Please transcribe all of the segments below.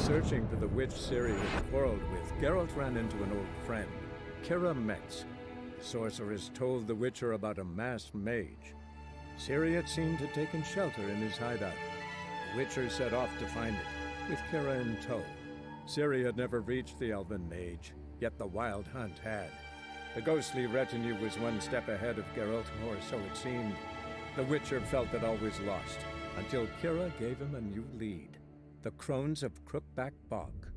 searching for the witch Ciri had quarreled with, Geralt ran into an old friend, Ciri Metz. The sorceress told the Witcher about a masked mage. Ciri had seemed to have taken shelter in his hideout. The Witcher set off to find it, with Ciri in tow. Ciri had never reached the elven mage, yet the wild hunt had. The ghostly retinue was one step ahead of Geralt, or so it seemed. The Witcher felt that all was lost, until Ciri gave him a new lead. The Crones of Crookback Bog.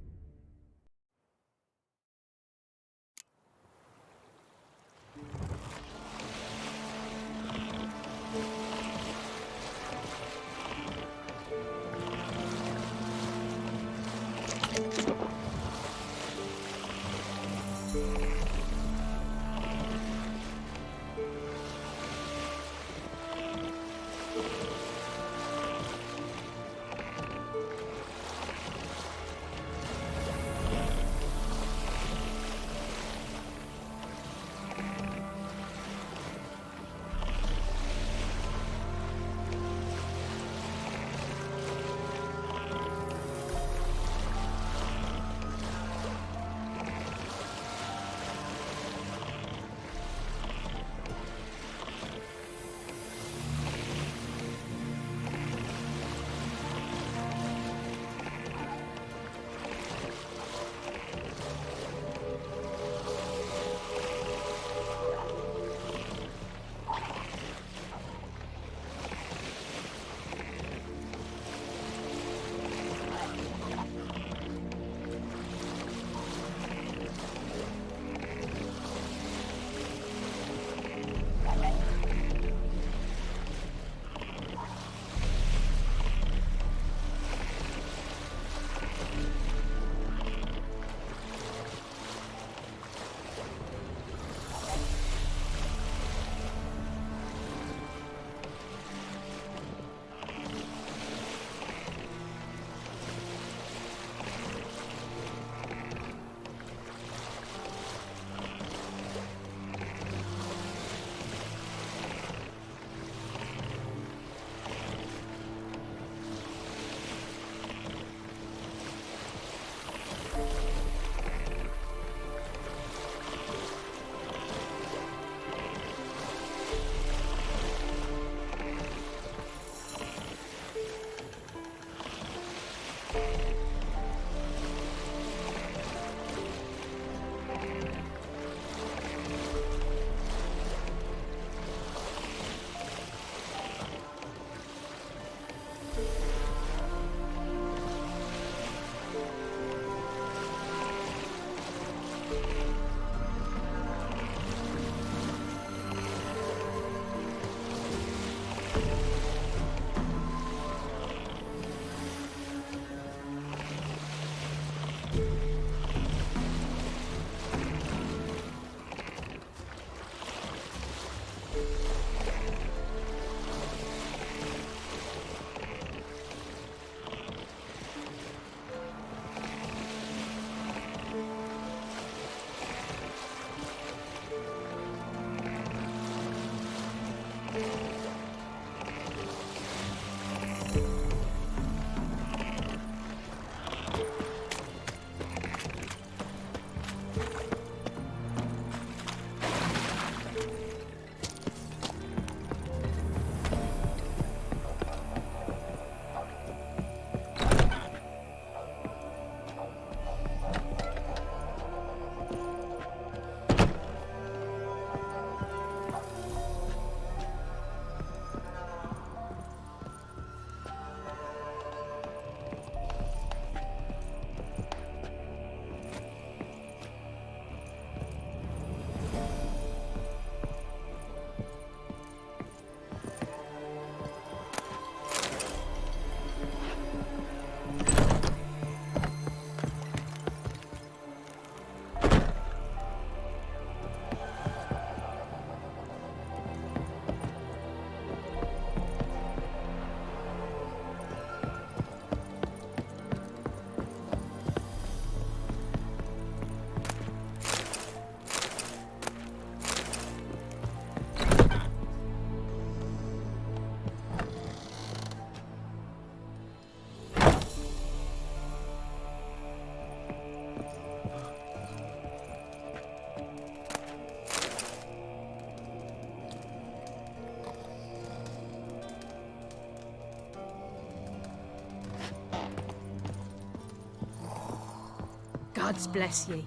Gods bless ye.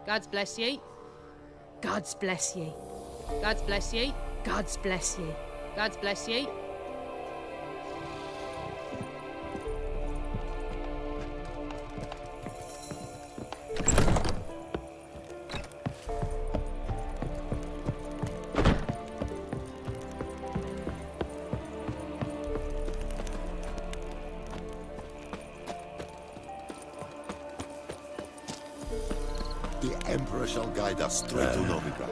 Gods bless ye. Gods bless ye. Gods bless ye. Gods bless ye. Gods bless ye. The Emperor shall guide us straight to Novigrad.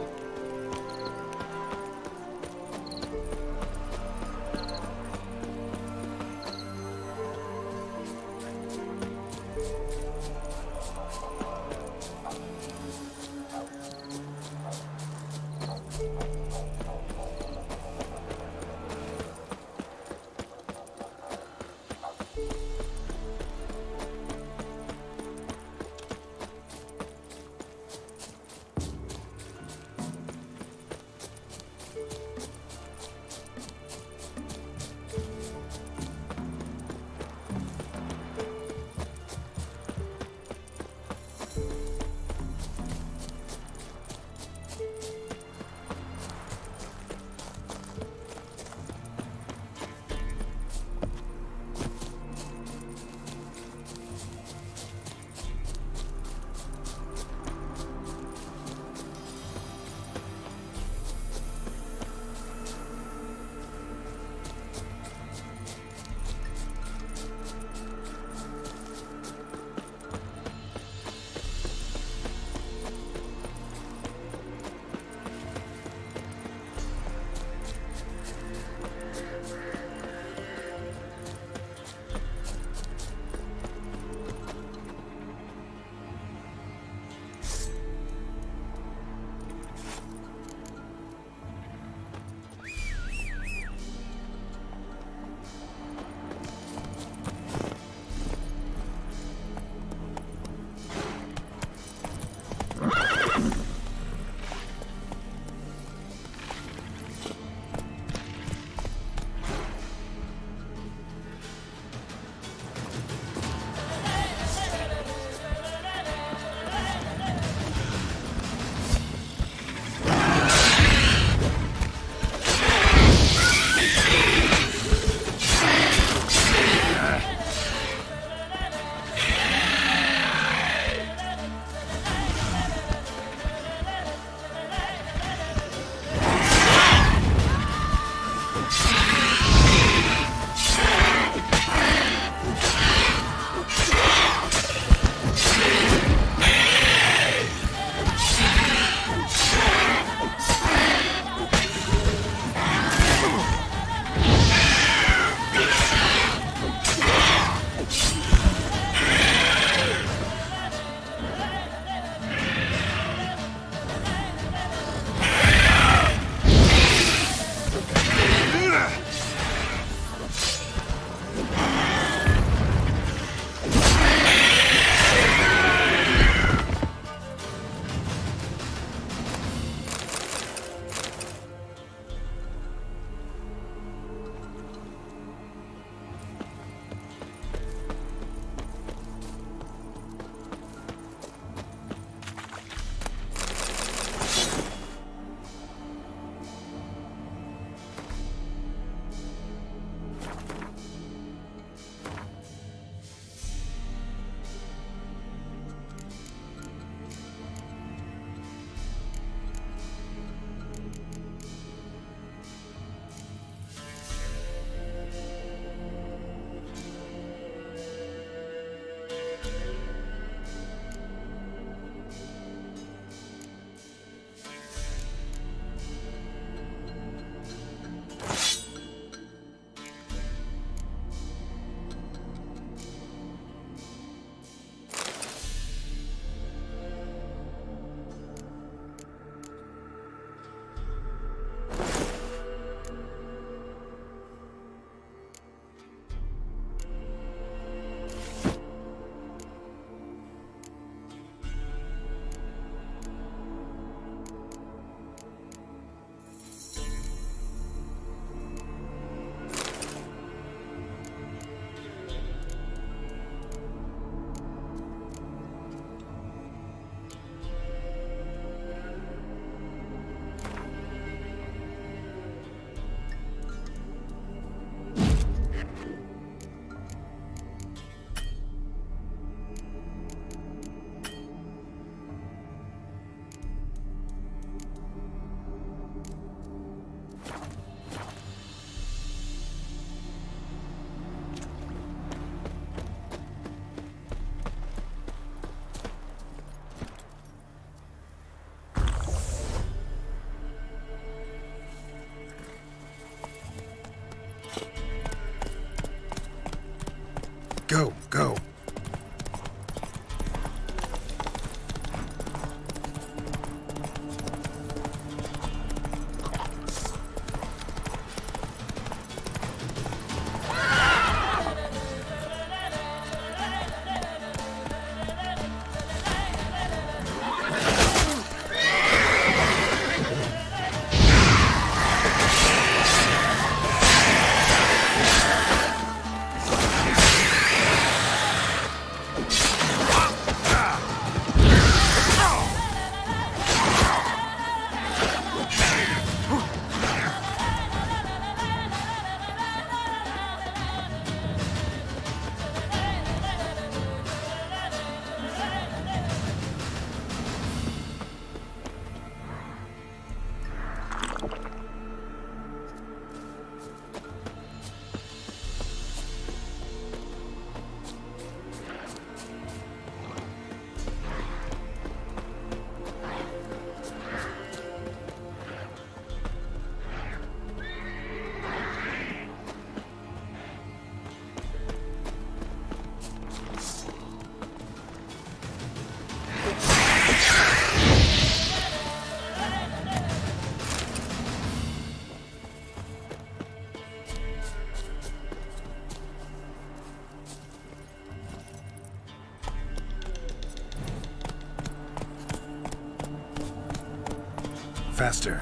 faster.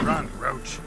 Run, Roach.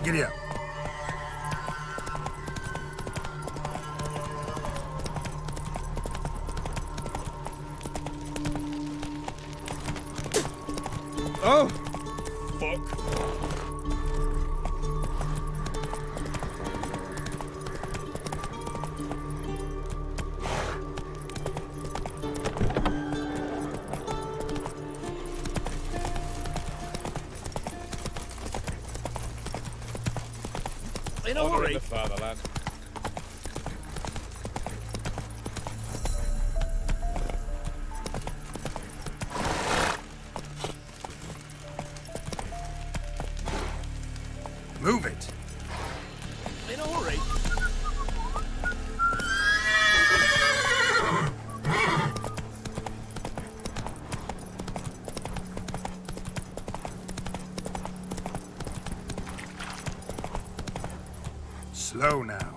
Giddy up. Oh! Fuck. In a hurry. The fatherland. Move it. In a hurry. Slow now.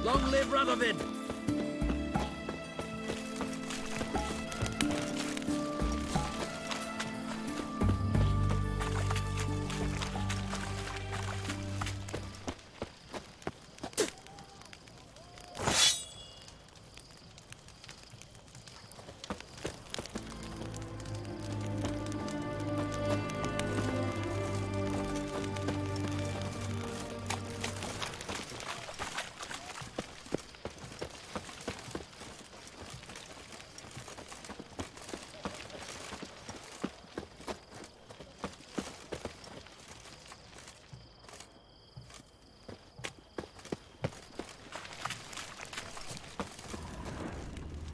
Long live Radovid!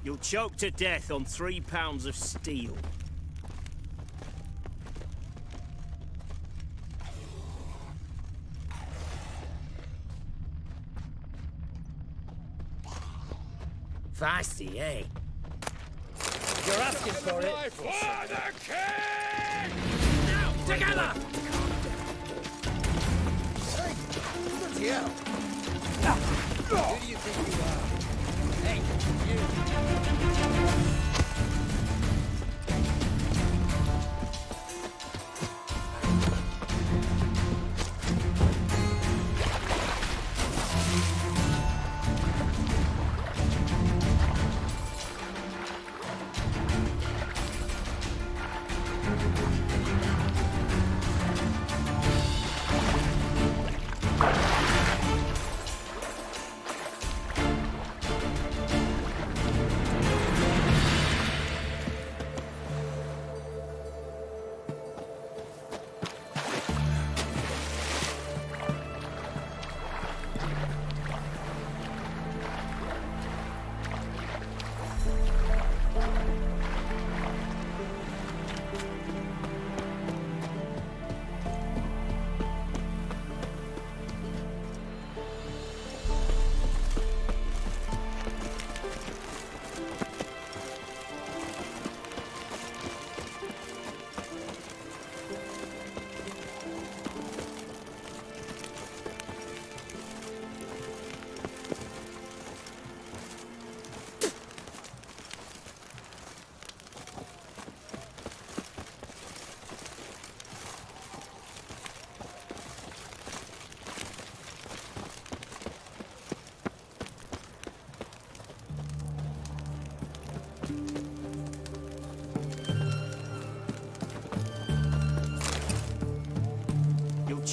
You'll choke to death on 3 pounds of steel. Feisty, eh? You're asking for it. For the king! Now, together! Bloody hell! Who do you think you are? Hey, you!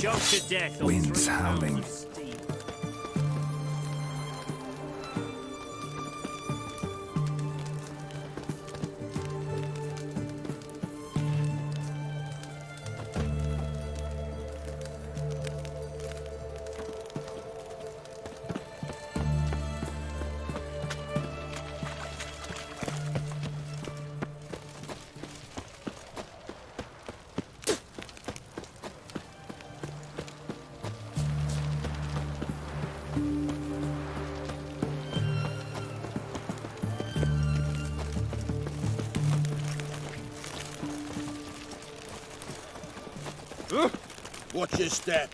choke to death on Wind's 3 howling. pounds of steam. Watch your step.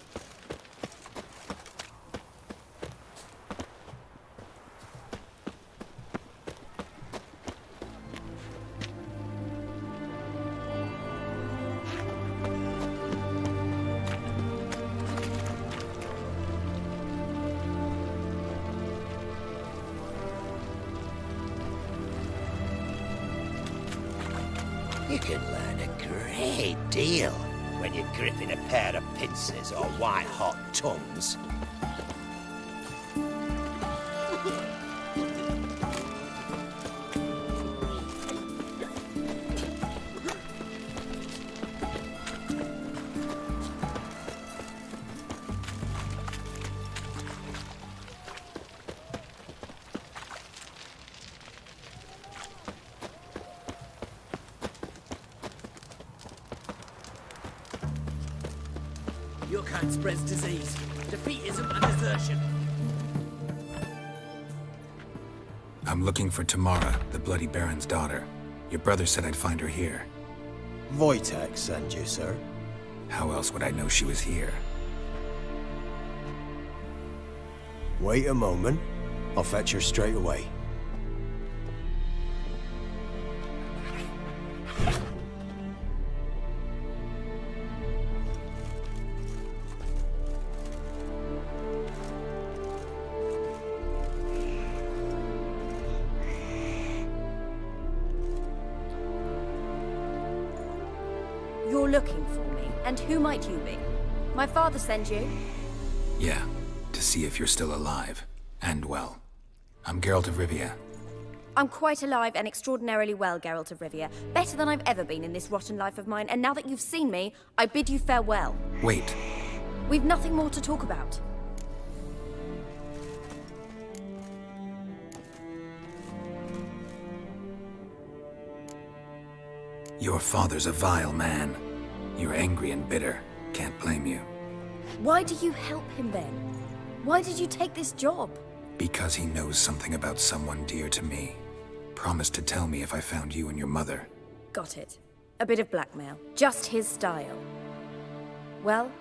You can learn a great deal when you're gripping a pair of pincers or white-hot tongues. Your kind spreads disease, defeatism and desertion. I'm looking for Tamara, the Bloody Baron's daughter. Your brother said I'd find her here. Wojtek sent you, sir. How else would I know she was here? Wait a moment. I'll fetch her straight away. You're looking for me, and who might you be? My father sent you? Yeah, to see if you're still alive. And well. I'm Geralt of Rivia. I'm quite alive and extraordinarily well, Geralt of Rivia. Better than I've ever been in this rotten life of mine, and now that you've seen me, I bid you farewell. Wait. We've nothing more to talk about. Your father's a vile man. You're angry and bitter. Can't blame you. Why do you help him then? Why did you take this job? Because he knows something about someone dear to me. Promised to tell me if I found you and your mother. Got it. A bit of blackmail. Just his style. Well,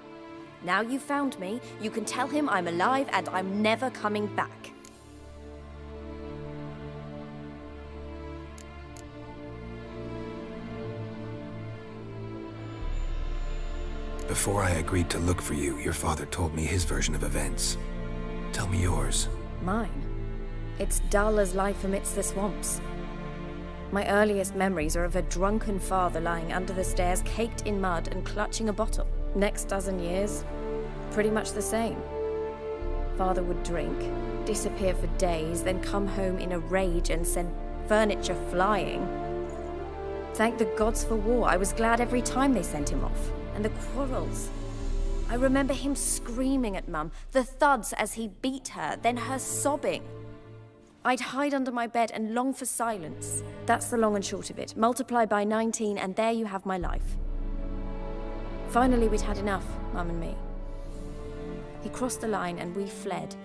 now you've found me, you can tell him I'm alive and I'm never coming back. Before I agreed to look for you, your father told me his version of events. Tell me yours. Mine? It's dull as life amidst the swamps. My earliest memories are of a drunken father lying under the stairs, caked in mud and clutching a bottle. Next dozen years, pretty much the same. Father would drink, disappear for days, then come home in a rage and send furniture flying. Thank the gods for war. I was glad every time they sent him off. And the quarrels. I remember him screaming at Mum, the thuds as he beat her, then her sobbing. I'd hide under my bed and long for silence. That's the long and short of it. Multiply by 19 and there you have my life. Finally, we'd had enough, Mum and me. He crossed the line and we fled.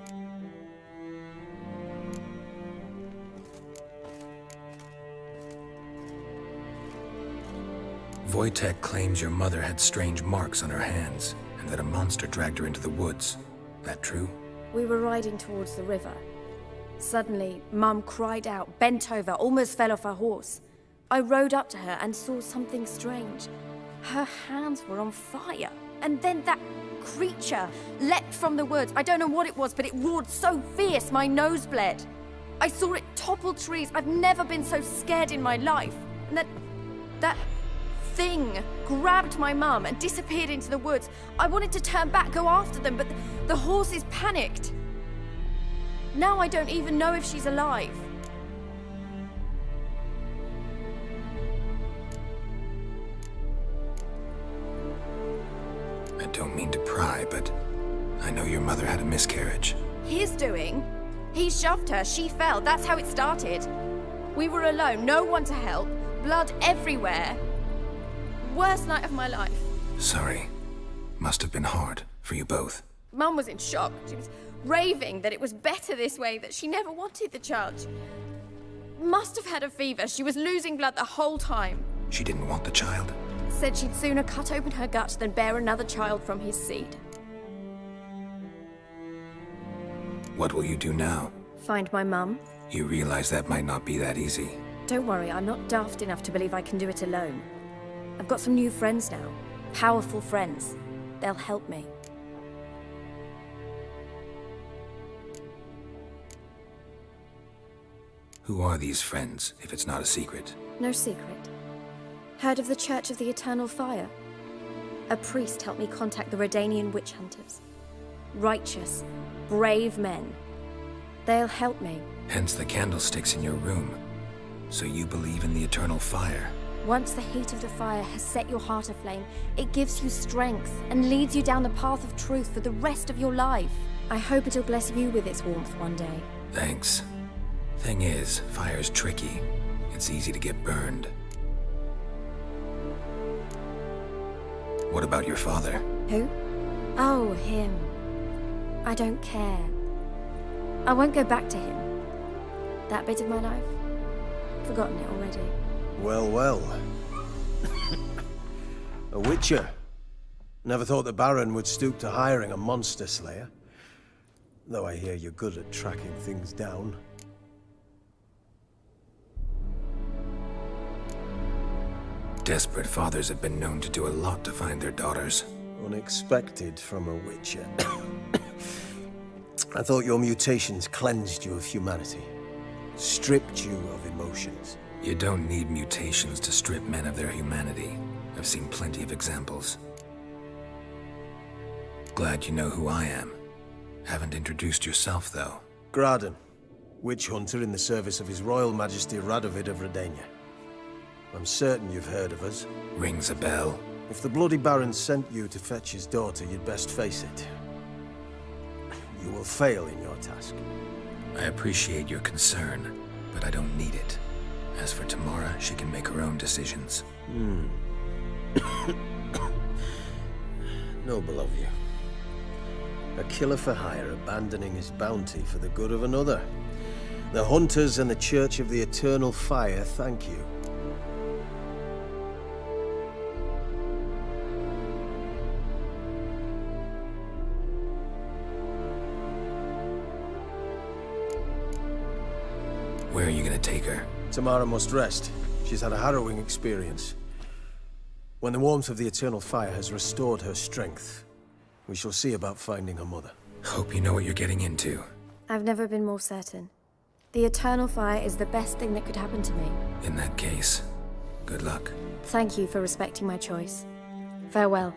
Wojtek claims your mother had strange marks on her hands, and that a monster dragged her into the woods. That true? We were riding towards the river. Suddenly, Mum cried out, bent over, almost fell off her horse. I rode up to her and saw something strange. Her hands were on fire. And then that creature leapt from the woods. I don't know what it was, but it roared so fierce my nose bled. I saw it topple trees. I've never been so scared in my life. And that thing grabbed my mum and disappeared into the woods. I wanted to turn back, go after them, but the horses panicked. Now I don't even know if she's alive. I don't mean to pry, but I know your mother had a miscarriage. His doing? He shoved her, she fell, that's how it started. We were alone, no one to help, blood everywhere. Worst night of my life. Sorry. Must have been hard for you both. Mum was in shock. She was raving that it was better this way, that she never wanted the child. She must have had a fever. She was losing blood the whole time. She didn't want the child? Said she'd sooner cut open her gut than bear another child from his seed. What will you do now? Find my mum. You realize that might not be that easy. Don't worry, I'm not daft enough to believe I can do it alone. I've got some new friends now. Powerful friends. They'll help me. Who are these friends, if it's not a secret? No secret. Heard of the Church of the Eternal Fire? A priest helped me contact the Redanian witch hunters. Righteous, brave men. They'll help me. Hence the candlesticks in your room. So you believe in the eternal fire? Once the heat of the fire has set your heart aflame, it gives you strength and leads you down the path of truth for the rest of your life. I hope it'll bless you with its warmth one day. Thanks. Thing is, fire's tricky. It's easy to get burned. What about your father? Who? Oh, him. I don't care. I won't go back to him. That bit of my life? Forgotten it already. Well, well. A Witcher. Never thought the Baron would stoop to hiring a monster slayer. Though I hear you're good at tracking things down. Desperate fathers have been known to do a lot to find their daughters. Unexpected from a Witcher. I thought your mutations cleansed you of humanity. Stripped you of emotions. You don't need mutations to strip men of their humanity. I've seen plenty of examples. Glad you know who I am. Haven't introduced yourself, though. Graden, witch hunter in the service of His Royal Majesty Radovid of Redania. I'm certain you've heard of us. Rings a bell. If the Bloody Baron sent you to fetch his daughter, you'd best face it. You will fail in your task. I appreciate your concern, but I don't need it. As for Tamara, she can make her own decisions. Noble of you. A killer for hire abandoning his bounty for the good of another. The Hunters and the Church of the Eternal Fire thank you. Where are you gonna take her? Tamara must rest. She's had a harrowing experience. When the warmth of the Eternal Fire has restored her strength, we shall see about finding her mother. Hope you know what you're getting into. I've never been more certain. The Eternal Fire is the best thing that could happen to me. In that case, good luck. Thank you for respecting my choice. Farewell.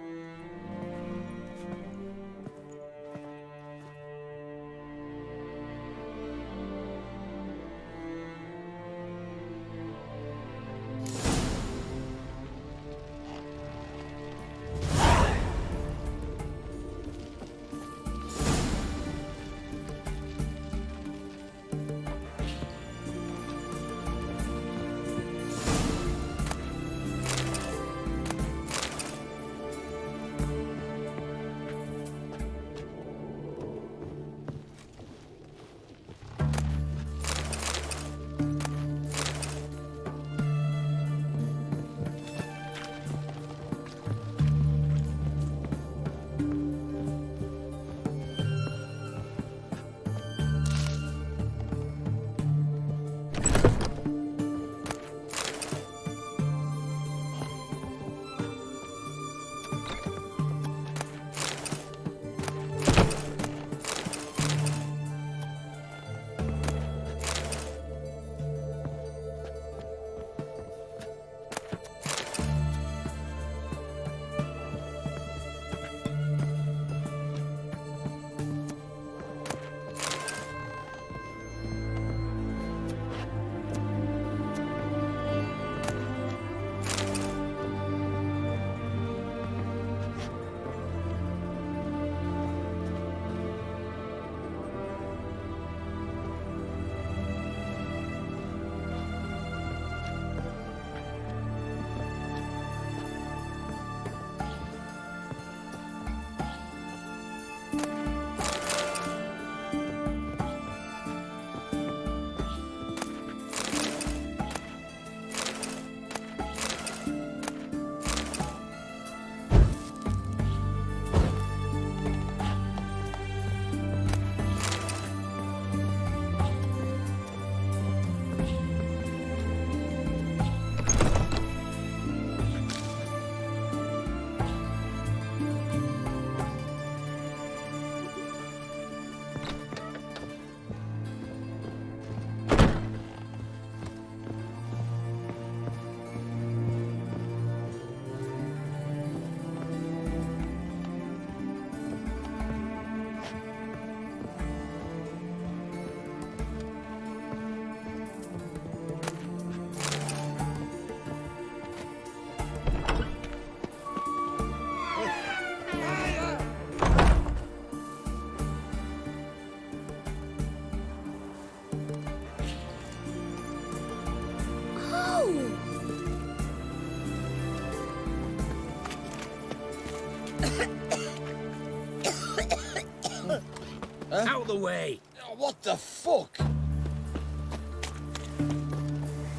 Out the way! What the fuck?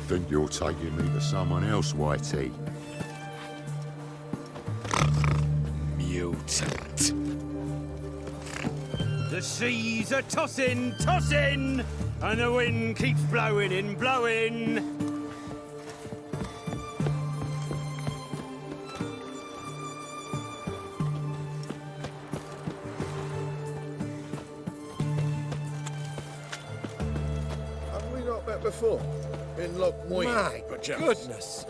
Think you're taking me to someone else, Whitey? Mutant. The seas are tossing, tossing, and the wind keeps blowing and blowing. Have we not met before? In Loch Moy? My goodness!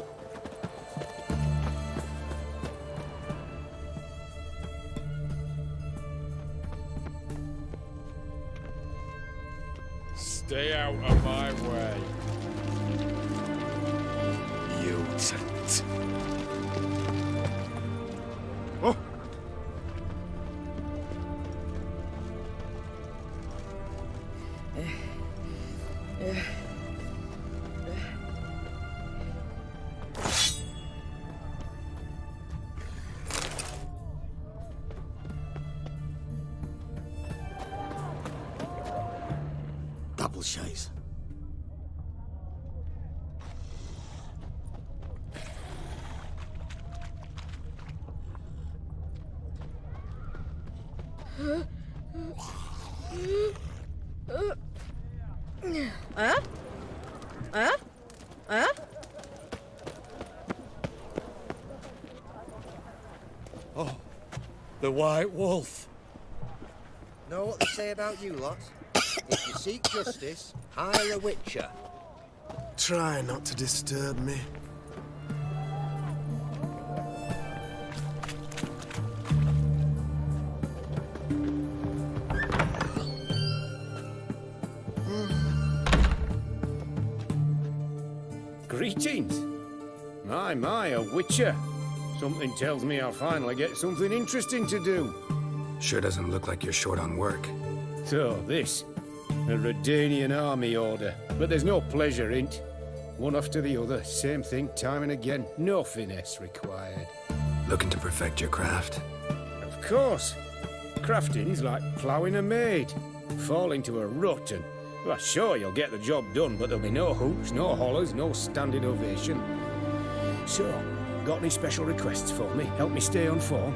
Stay out of my way. Mutant. Oh! Double chase. Oh, the White Wolf. Know what they say about you lot? If you seek justice, hire a Witcher. Try not to disturb me. Greetings. My, a Witcher. Something tells me I'll finally get something interesting to do. Sure doesn't look like you're short on work. So, this. A Redanian army order. But there's no pleasure in't. One after the other, same thing time and again. No finesse required. Looking to perfect your craft? Of course. Crafting's like ploughing a maid. Fall into a rut and... Well, sure, you'll get the job done, but there'll be no hoops, no hollers, no standing ovation. So, got any special requests for me? Help me stay on form?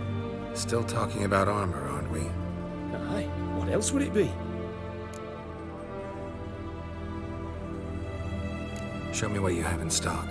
Still talking about armor, aren't we? Aye, what else would it be? Show me what you have in stock.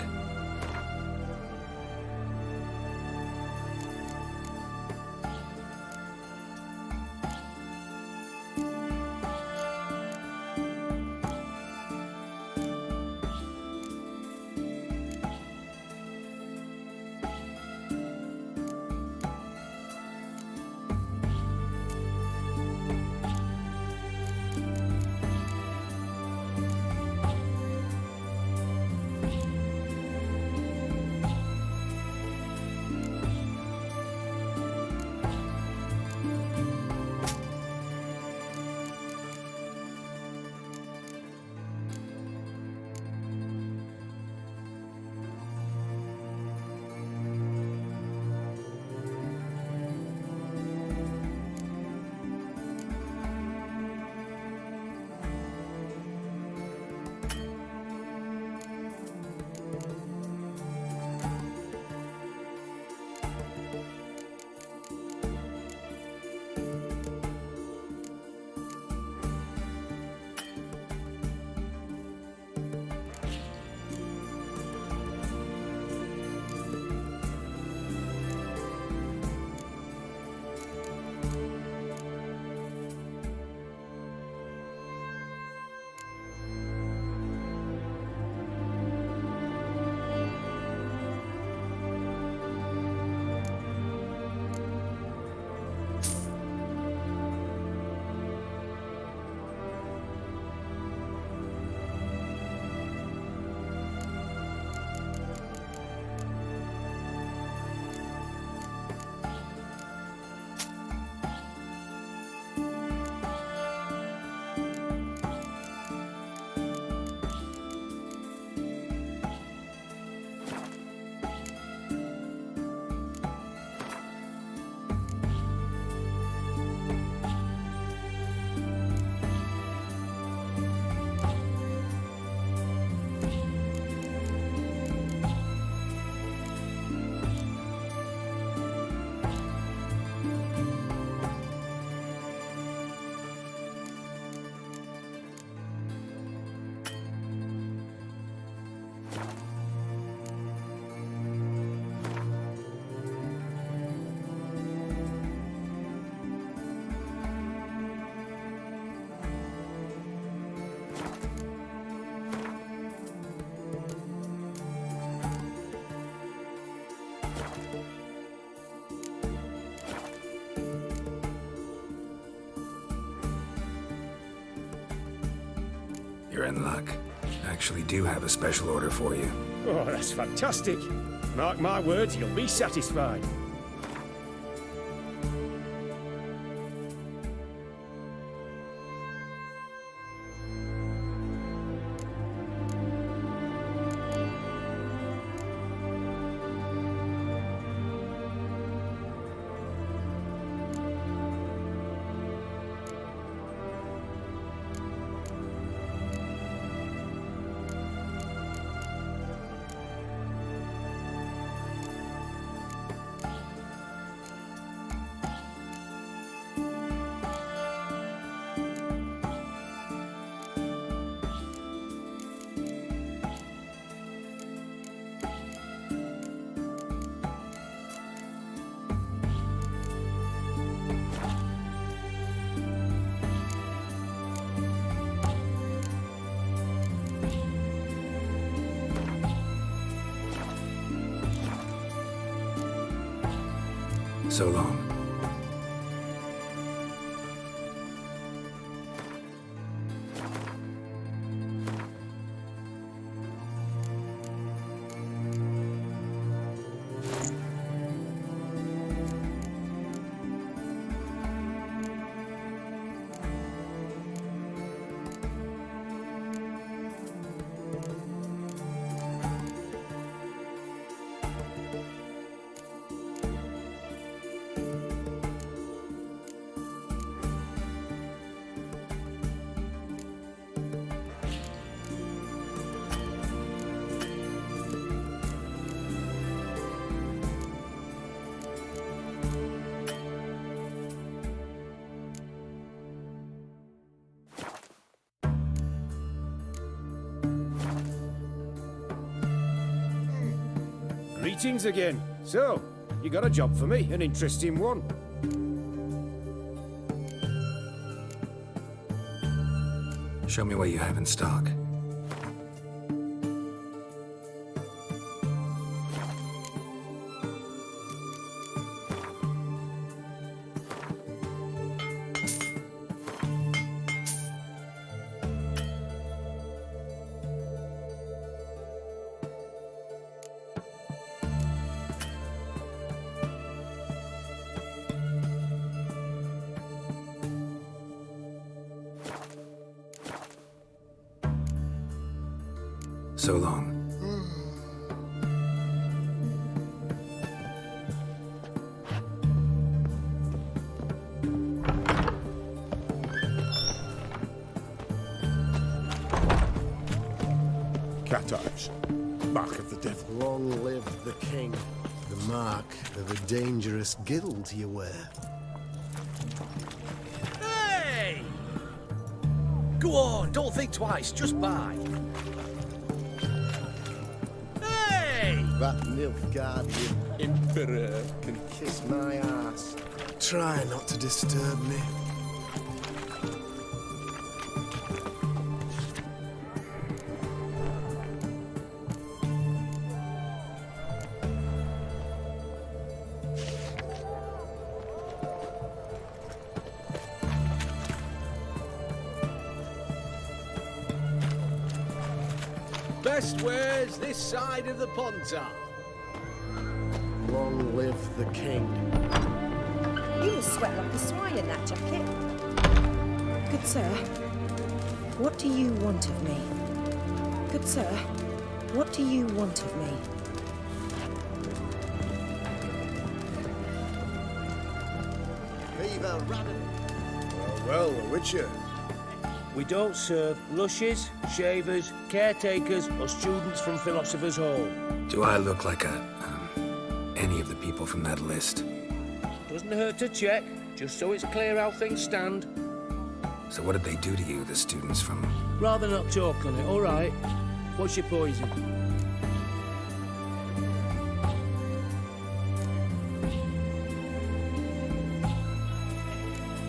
You're in luck. I actually do have a special order for you. Oh, that's fantastic. Mark my words, you'll be satisfied. So long. Greetings again. So, you got a job for me, an interesting one. Show me what you have in stock. So long. Cat eyes. Mark of the devil. Long live the king. The mark of a dangerous guild you wear. Hey! Go on, don't think twice, just buy. That Nilfgaardian emperor can kiss my ass. Try not to disturb me. Best wares this side of the Pontar. Long live the king. You will sweat like a swine in that jacket. Good sir, what do you want of me? Good sir, what do you want of me? Viva Raven! Well, a Witcher. We don't serve lushes, shavers, caretakers, or students from Philosopher's Hall. Do I look like any of the people from that list? Doesn't hurt to check, just so it's clear how things stand. So what did they do to you, the students from... Rather not talk on it, all right? What's your poison?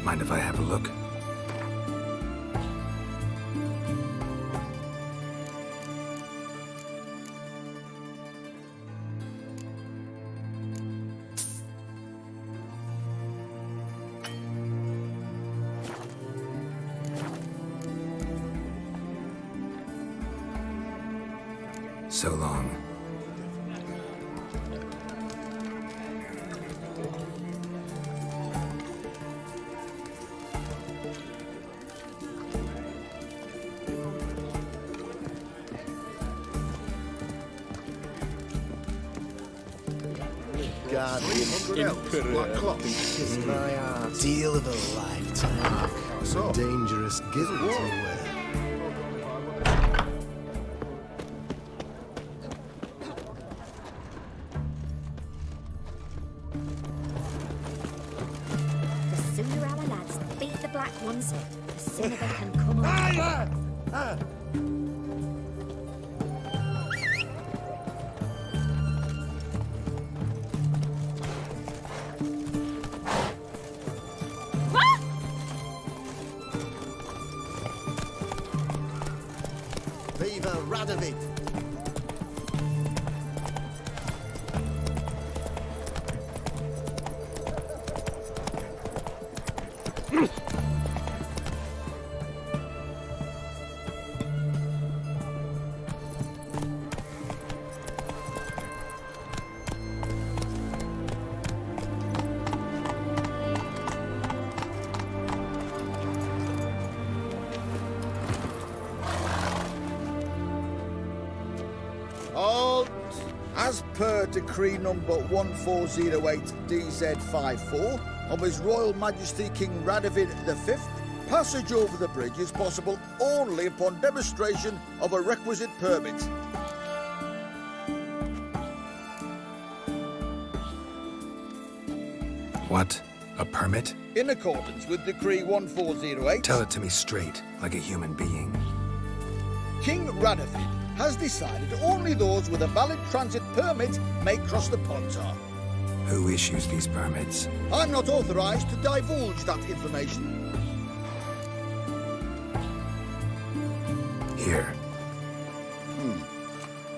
Mind if I have a look? So long. Black clock. Kiss my heart. Deal of a lifetime. So, Dangerous gift to wear. The sooner our lads beat the black ones, the sooner they can come on. Viva Radovid! Halt! As per decree number 1408 DZ54 of His Royal Majesty King Radovid V, passage over the bridge is possible only upon demonstration of a requisite permit. What? A permit? In accordance with decree 1408, Tell it to me straight, like a human being. King Radovid has decided only those with a valid transit permit may cross the Pontar. Who issues these permits? I'm not authorized to divulge that information. Here.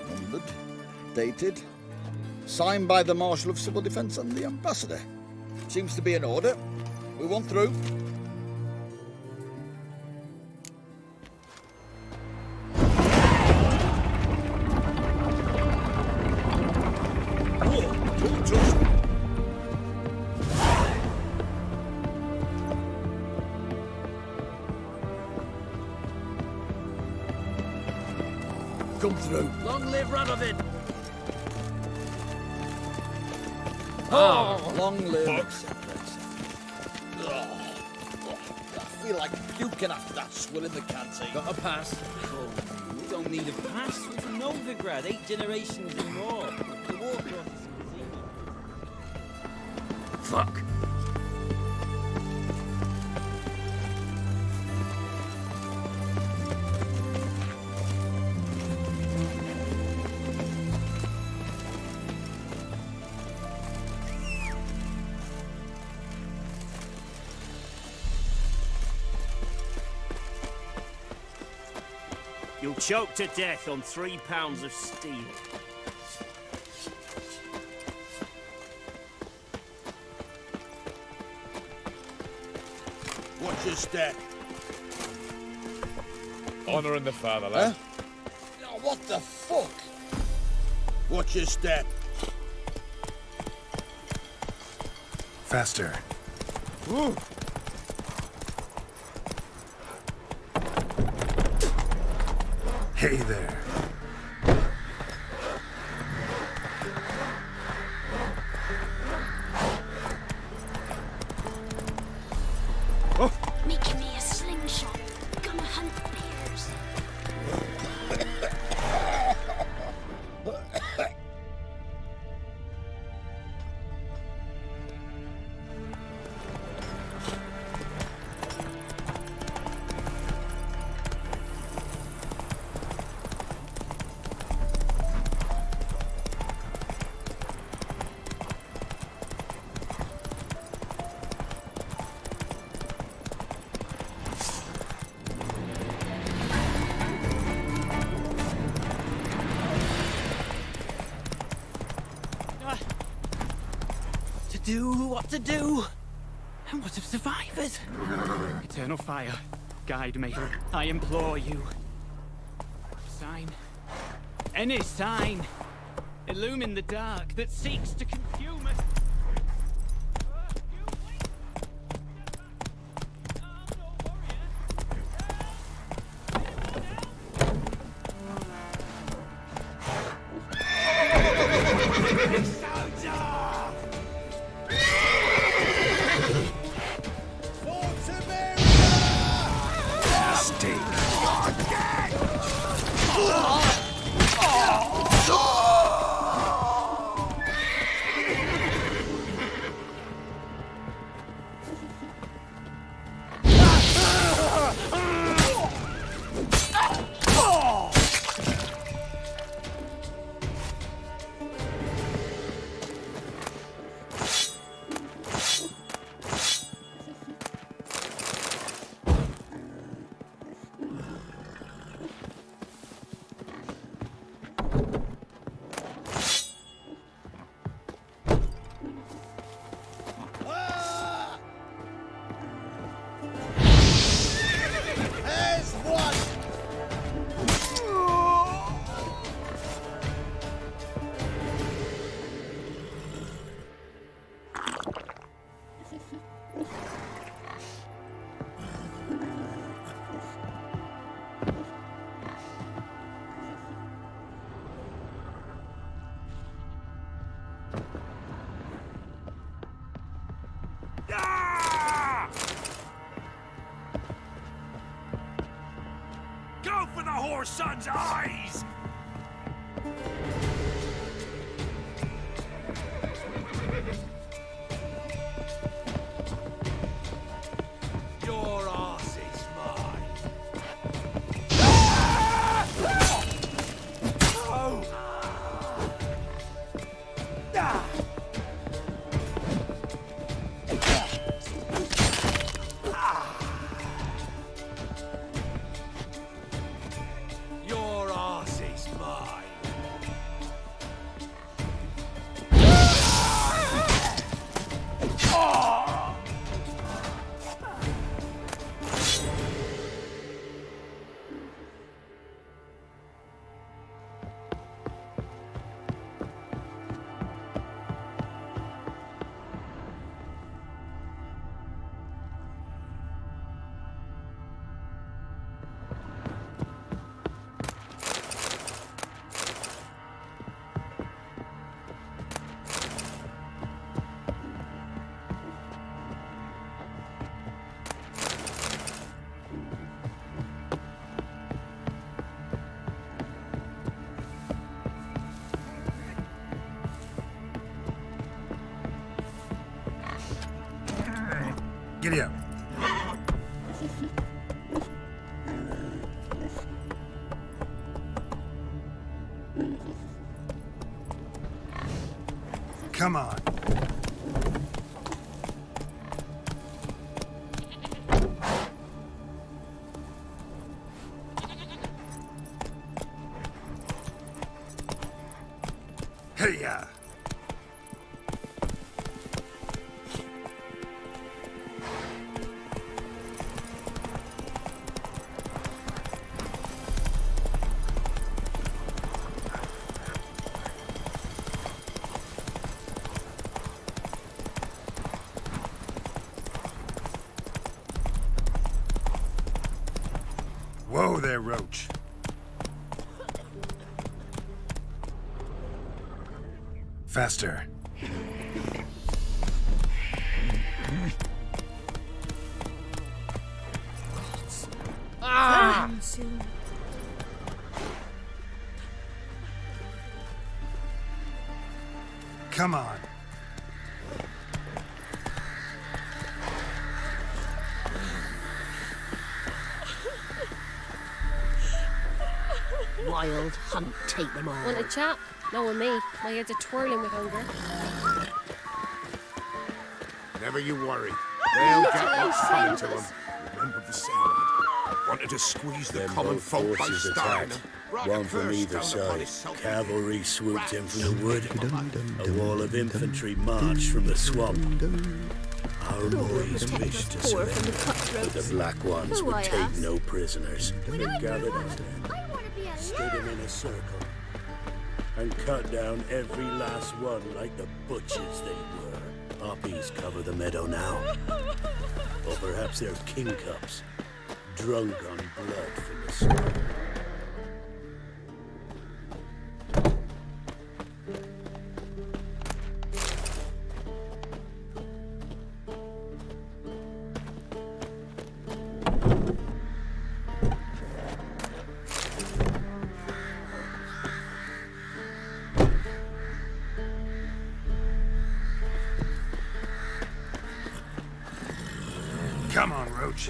Numbered, dated, signed by the Marshal of Civil Defence and the Ambassador. Seems to be in order. We want through. Come through. Long live Radovid! Long live, etc. I feel like puking after that swill in the canteen. Got a pass? Oh, we don't need a pass. We're from Novigrad, 8 generations and more. The war process is easy. Fuck. You'll choke to death on 3 pounds of steel. Watch your step. Honouring the fatherland. Oh, what the fuck? Watch your step. Faster. Ooh. Hey there. Make me a slingshot. Gonna hunt bears. What to do? And what of survivors? Eternal fire, guide me. I implore you. Sign. Any sign, illumine the dark that seeks to consume us. Go for the whore's son's eyes! Your arse is mine. Oh! Your arse is mine. Giddy up. Come on. Hey-ya! Whoa there, Roach. Faster. Ah! Come on. Wild hunt, take them all. Want a chat? No one me. My head's a twirling with hunger. Never you worry. They'll get what's coming to them. Remember the sound. Wanted to squeeze the common folk by starving them. One from either side. Cavalry swooped in from the wood. A wall of infantry marched from the swamp. Our boys wished to surrender, but the black ones would take no prisoners. They gathered on them, stood him in a circle, and cut down every last one like the butchers they were. Poppies cover the meadow now. Or perhaps they're kingcups, drunk on blood from the swamp. Come on, Roach.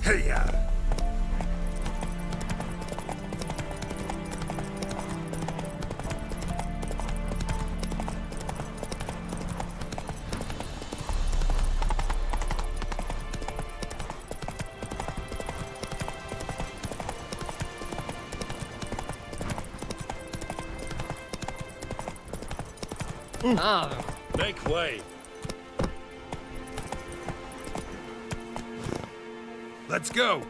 Hey-ya! Make way. Let's go!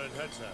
I'd heard so.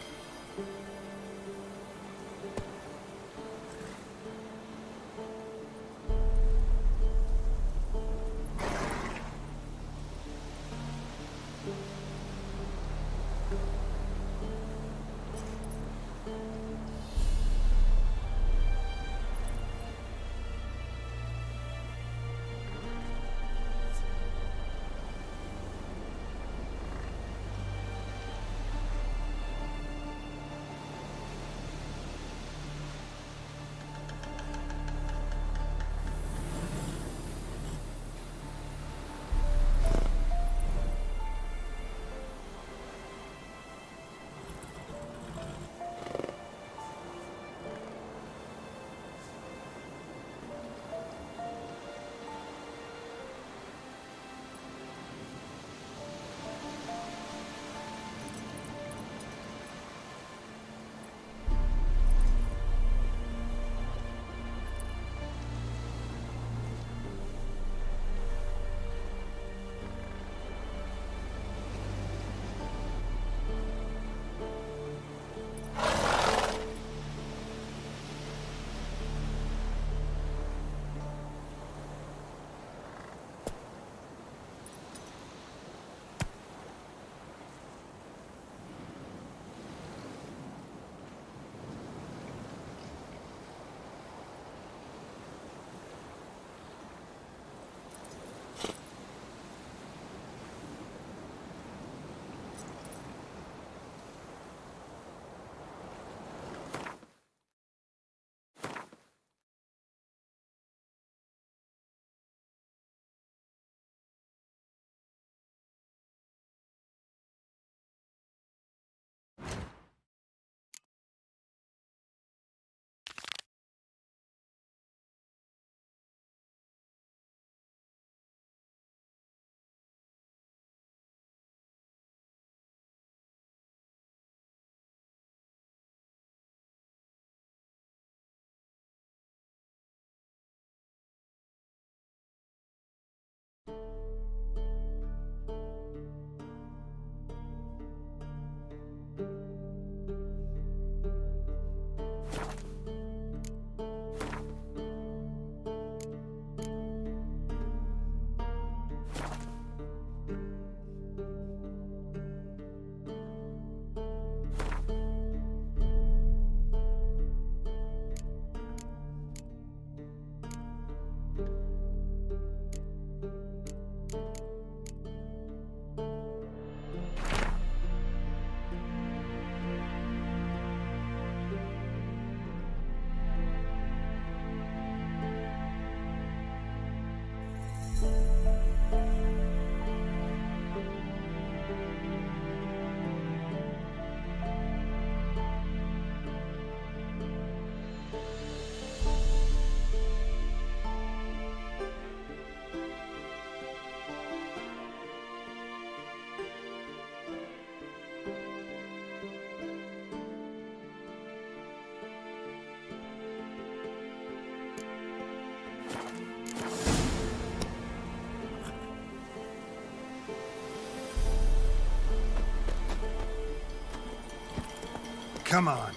Come on.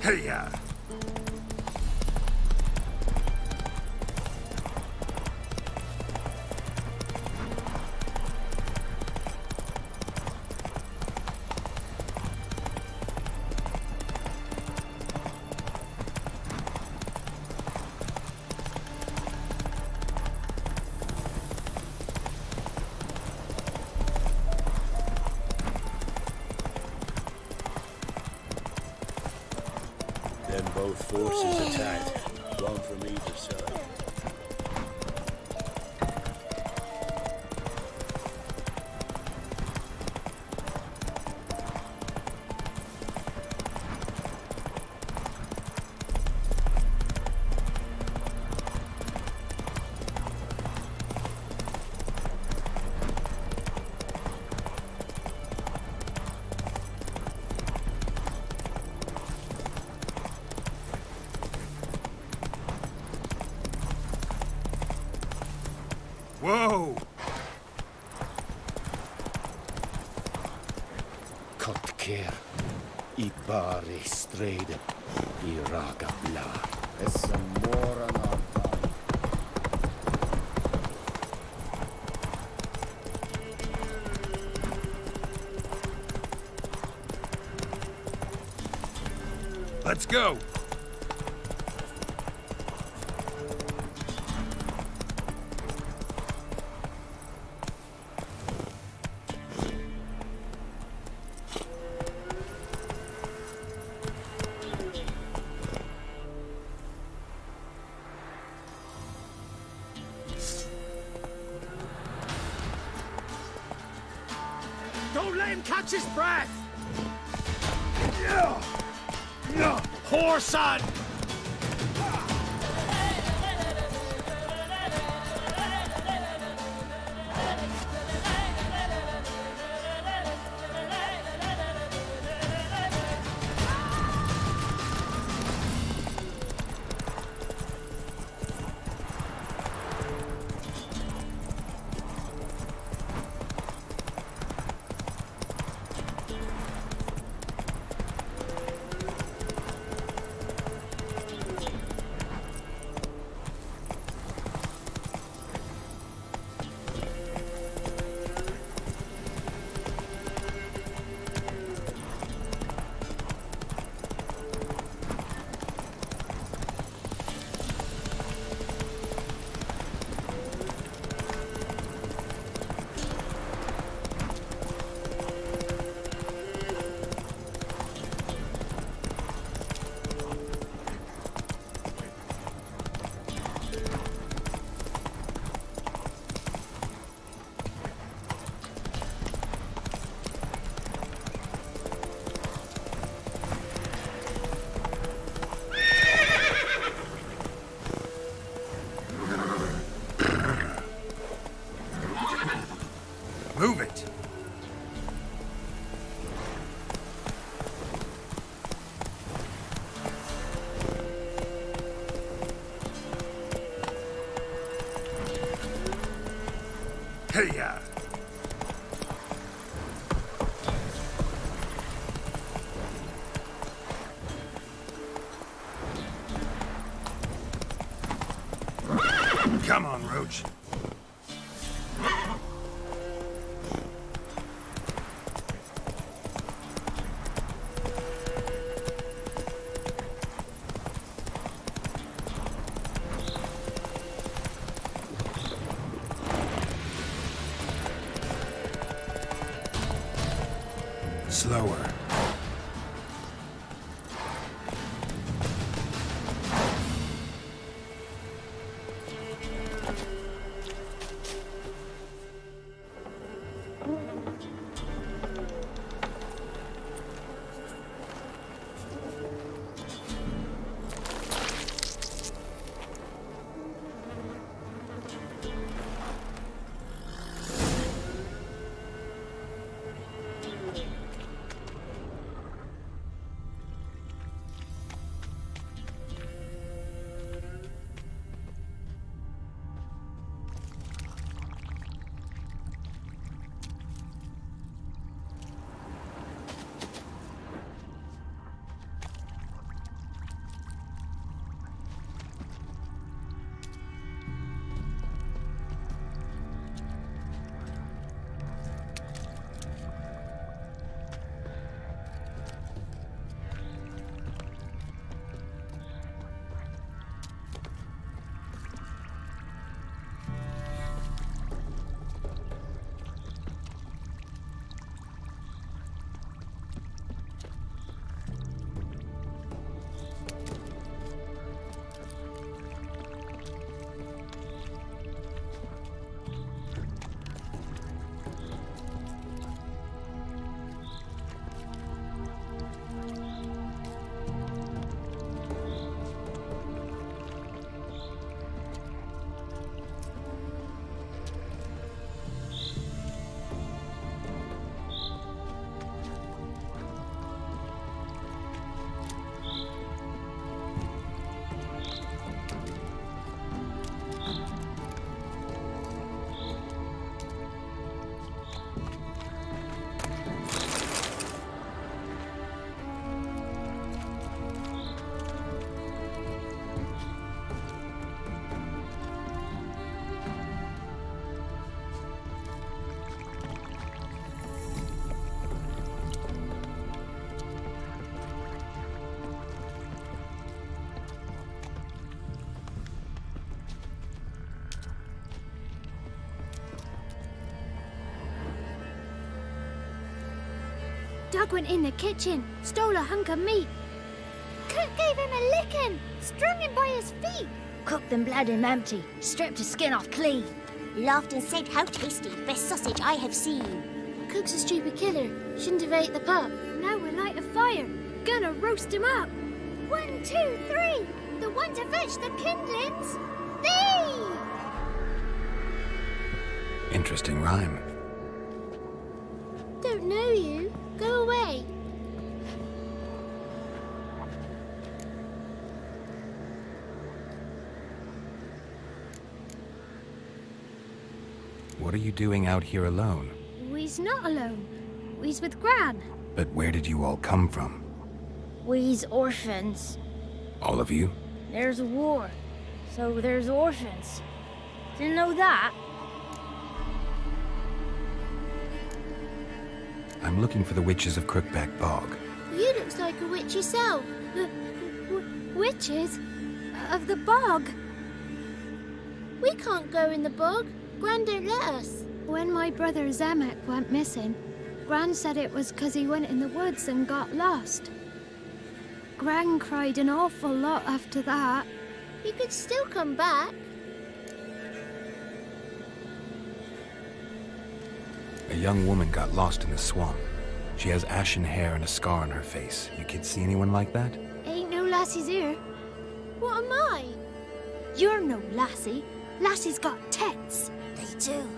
Hey-ya! Then both forces attacked, one from either side. Whoa! Cot care. I bare strede. I raga bla. Essa mora na vai. Let's go! Don't let him catch his breath! Whore son! Move it! Hey-ya! Come on, Roach. Slower. Doug went in the kitchen, stole a hunk of meat. Cook gave him a licking, strung him by his feet. Cooked and bled him empty, stripped his skin off clean. Laughed and said, "How tasty, best sausage I have seen." Cook's a stupid killer, shouldn't have ate the pup. Now we'll light a fire, gonna roast him up. 1, 2, 3, the one to fetch the kindlings. Thee! Interesting rhyme. Don't know you. Go away. What are you doing out here alone? We's not alone. We's with Gran. But where did you all come from? We's orphans. All of you? There's a war, so there's orphans. Didn't know that? I'm looking for the witches of Crookback Bog. You looks like a witch yourself. Witches? Of the bog? We can't go in the bog. Gran don't let us. When my brother Zemek went missing, Gran said it was 'cause he went in the woods and got lost. Gran cried an awful lot after that. He could still come back. A young woman got lost in the swamp. She has ashen hair and a scar on her face. You kids see anyone like that? Ain't no lassies here. What am I? You're no lassie. Lassies got tits. They do.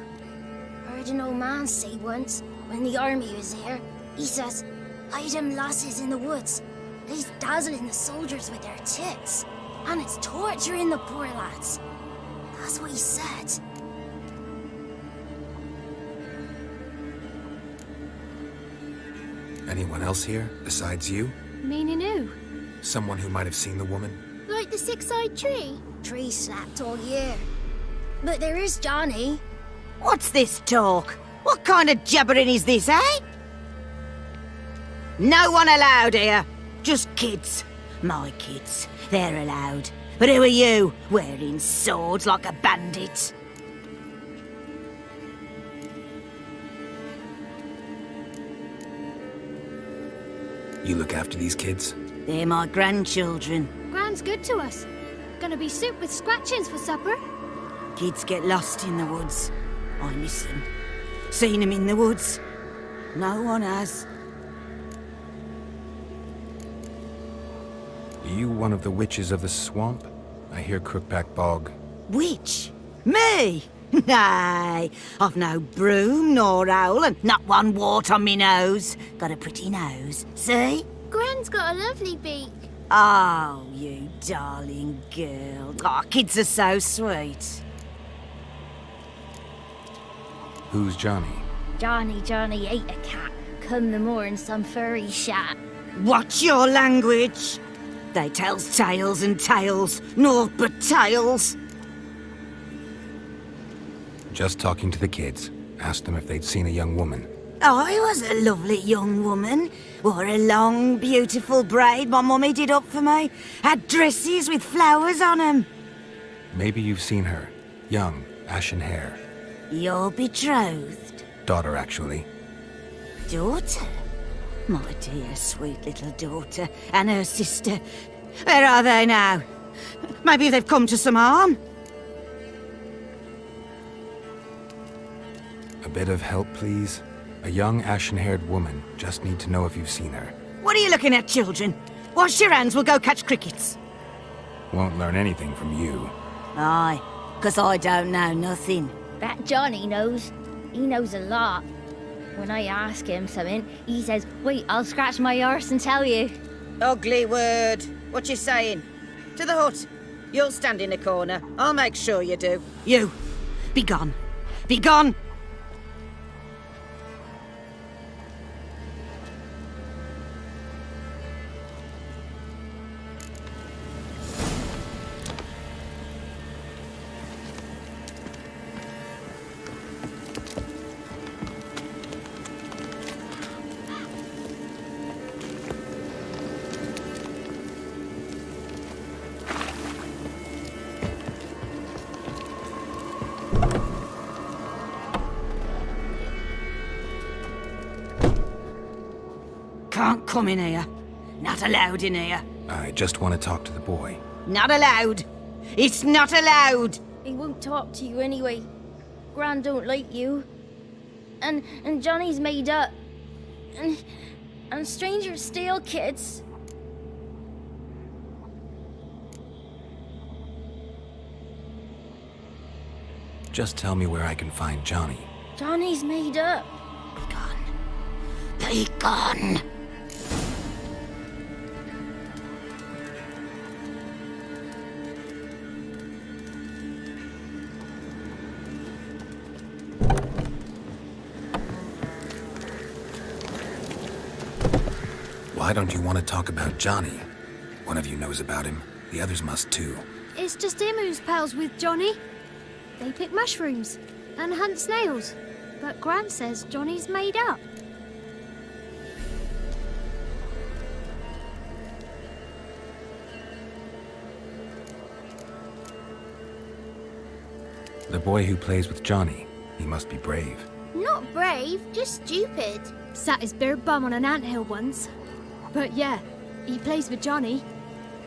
Heard an old man say once, when the army was here, he says, "Hide them lasses in the woods. They's dazzling the soldiers with their tits, and it's torturing the poor lads." That's what he said. Anyone else here, besides you? Meaning who? Someone who might have seen the woman? Like the six-eyed tree? Tree slapped all year. But there is Johnny. What's this talk? What kind of jabbering is this, eh? No one allowed here. Just kids. My kids. They're allowed. But who are you, wearing swords like a bandit? You look after these kids? They're my grandchildren. Gran's good to us. Gonna be soup with scratchings for supper. Kids get lost in the woods. I miss them. Seen them in the woods. No one has. Are you one of the witches of the swamp? I hear Crookback Bog. Witch? Me? Nay, I've no broom nor owl and not one wart on me nose. Got a pretty nose, see? Gran's got a lovely beak. Oh, you darling girl. Oh, kids are so sweet. Who's Johnny? Johnny ate a cat. Come the moor in some furry shat. Watch your language. They tells tales and tales, naught but tales. Just talking to the kids. Asked them if they'd seen a young woman. I was a lovely young woman. Wore a long, beautiful braid my mummy did up for me. Had dresses with flowers on 'em. Maybe you've seen her. Young, ashen hair. You're betrothed? Daughter, actually. Daughter? My dear, sweet little daughter. And her sister. Where are they now? Maybe they've come to some harm? A bit of help, please? A young, ashen-haired woman. Just need to know if you've seen her. What are you looking at, children? Wash your hands, we'll go catch crickets. Won't learn anything from you. Aye, 'cause I don't know nothing. That Johnny knows. He knows a lot. When I ask him something, he says, "Wait, I'll scratch my arse and tell you." Ugly word. What you saying? To the hut. You'll stand in a corner. I'll make sure you do. You, be gone. Be gone! can't come in here. Not allowed in here. I just want to talk to the boy. Not allowed. It's not allowed. He won't talk to you anyway. Gran don't like you. And Johnny's made up. And strangers steal kids. Just tell me where I can find Johnny. Johnny's made up. Be gone. Why don't you want to talk about Johnny? One of you knows about him. The others must too. It's just him who's pals with Johnny. They pick mushrooms and hunt snails. But Gran says Johnny's made up. The boy who plays with Johnny, he must be brave. Not brave, just stupid. Sat his bare bum on an anthill once. But yeah, he plays with Johnny.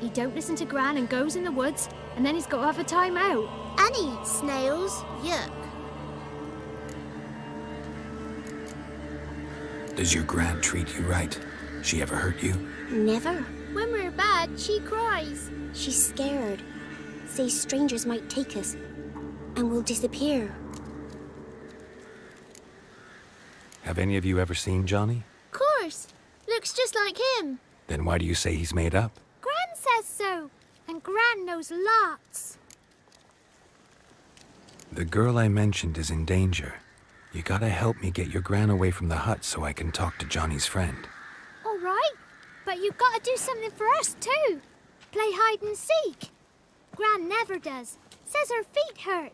He don't listen to Gran and goes in the woods, and then he's got to have a time out. And he eats snails. Yuck. Does your Gran treat you right? She ever hurt you? Never. When we're bad, she cries. She's scared. Says strangers might take us. And we'll disappear. Have any of you ever seen Johnny? Of course. Looks just like him. Then why do you say he's made up? Gran says so. And Gran knows lots. The girl I mentioned is in danger. You gotta help me get your Gran away from the hut so I can talk to Johnny's friend. All right. But you gotta do something for us too. Play hide and seek. Gran never does. Says her feet hurt.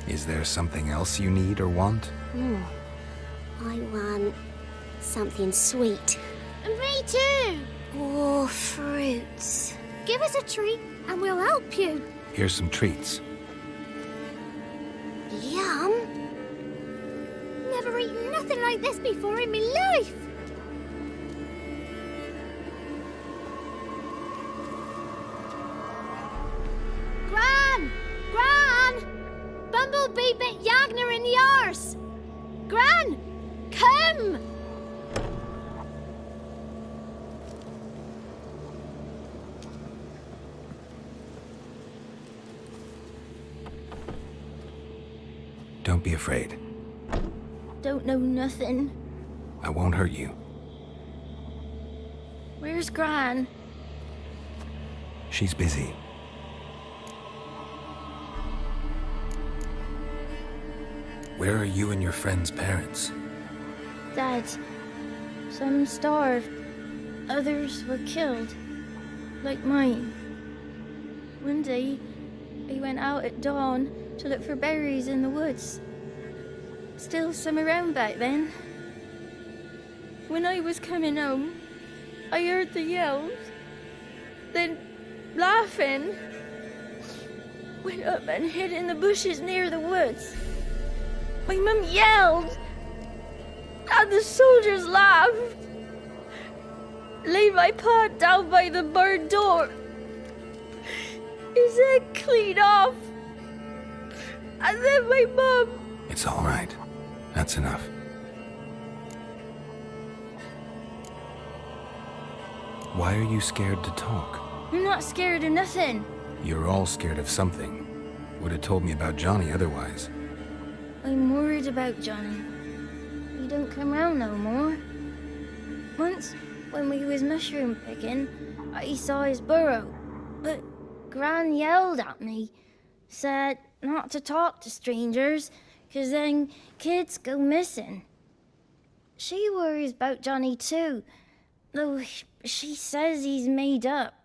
Is there something else you need or want? I want something sweet. And me too. Oh, fruits. Give us a treat and we'll help you. Here's some treats. Yum. Never eaten nothing like this before in my life. Gran! Gran! Bumblebee bit Yagner in the arse! Gran! Come! Don't be afraid. Don't know nothing. I won't hurt you. Where's Gran? She's busy. Where are you and your friend's parents? Dad. Some starved. Others were killed. Like mine. One day, I went out at dawn to look for berries in the woods. Still some around back then. When I was coming home, I heard the yells. Then, laughing, went up and hid in the bushes near the woods. My mum yelled, and the soldiers laughed. Laid my pa down by the barn door. His head clean off. And then my mum... It's all right. That's enough. Why are you scared to talk? I'm not scared of nothing. You're all scared of something. Would have told me about Johnny otherwise. I'm worried about Johnny. He don't come round no more. Once, when we was mushroom picking, I saw his burrow. But Gran yelled at me, said not to talk to strangers, 'cause then kids go missing. She worries about Johnny too, though she says he's made up.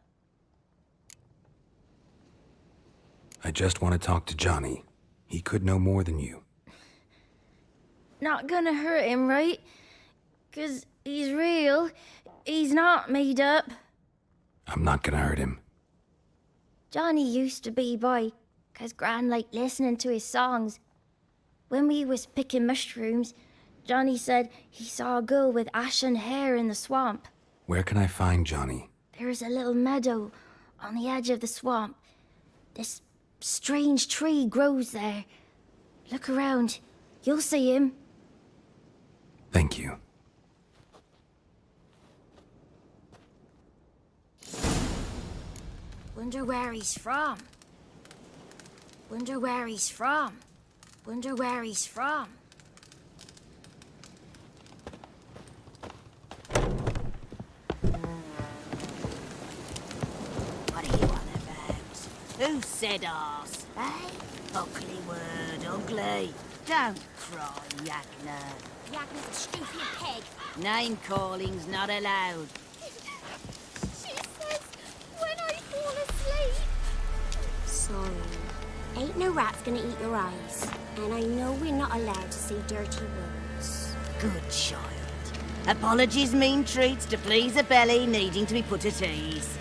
I just want to talk to Johnny. He could know more than you. Not gonna hurt him, right? 'Cause he's real. He's not made up. I'm not gonna hurt him. Johnny used to be boy, 'cause Gran liked listening to his songs. When we was picking mushrooms, Johnny said he saw a girl with ashen hair in the swamp. Where can I find Johnny? There's a little meadow on the edge of the swamp. This strange tree grows there. Look around. You'll see him. Thank you. Wonder where he's from. Wonder where he's from. Wonder where he's from. What are you on about? Who said arse? Eh? Ugly word, ugly. Don't cry, Yagna. Yagna's a stupid pig. Name calling's not allowed. She says when I fall asleep. Sorry. Ain't no rat's gonna eat your eyes. And I know we're not allowed to say dirty words. Good child. Apologies mean treats to please a belly needing to be put at ease.